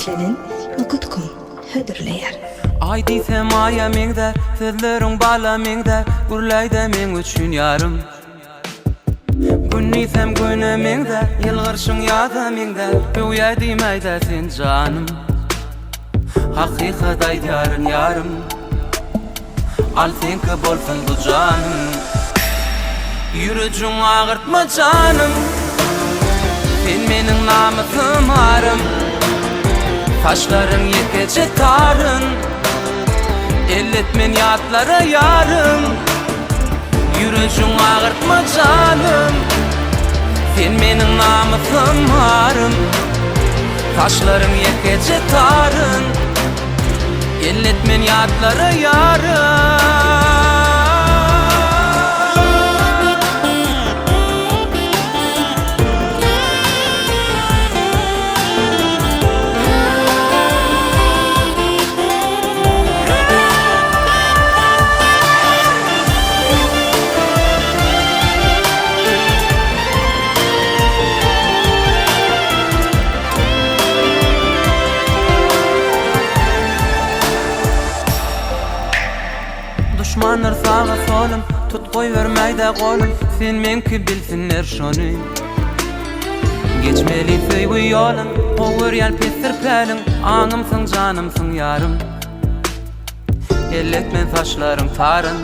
Nokut.com hödürleýär. Ay diýsem aýa meňde, sözleriň bala meňde, gurlaýda men üçin ýarym. Gün diýsem güne meňde, ýylgyrşyň ýaza meňde, öýä diýmeýde sen janym. Hakykat aýdýaryn ýarym, al senki bolsun bu janym. Ýürüjüň agyrtma janym, sen meniň namysym arym. Taşlarım yekece tarın, elletmen yatlara yarım. Yürüjüň agyrtma canım, sen meniň namysym arym. Taşlarım yekece tarın, elletmen yatlara yarım. Düşmanlar sağa solum, tut koy vermeýde golum. Sen menki bilsinler şonu. Geçmeli söýgü ýolum, ower ýal pesir pälim. Aňymsyň janymsyň ýarym. Elletmen taşlaryň taryn,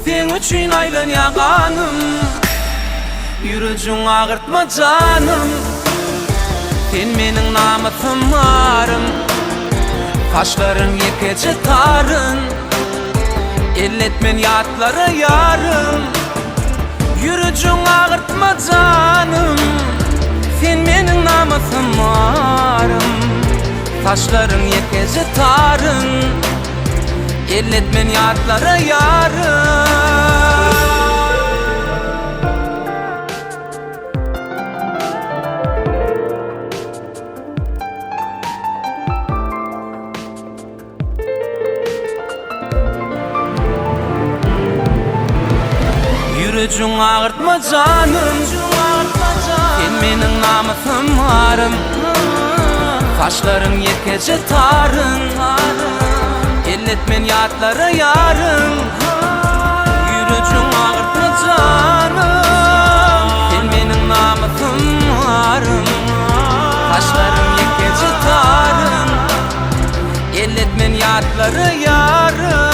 sen üçin aýlan ýaganym. Ýürüjüň agyrtma janym, sen meniň namysym arym. Taşlaryň yekece taryn, elletmen yatlara yarım. Yürüjüň agyrtma janym, sen meniň namysym arym. Taşlaryň yekece taryn, elletmen yatlara yarım. Yürüjüň agyrtma janym, sen meniň namysym arym. Taşlaryň yekece taryn, elletmen ýatlara yarym. Yürüjüň agyrtma janym, sen meniň namysym arym. Taşlaryň yekece taryn, elletmen ýatlara yarym.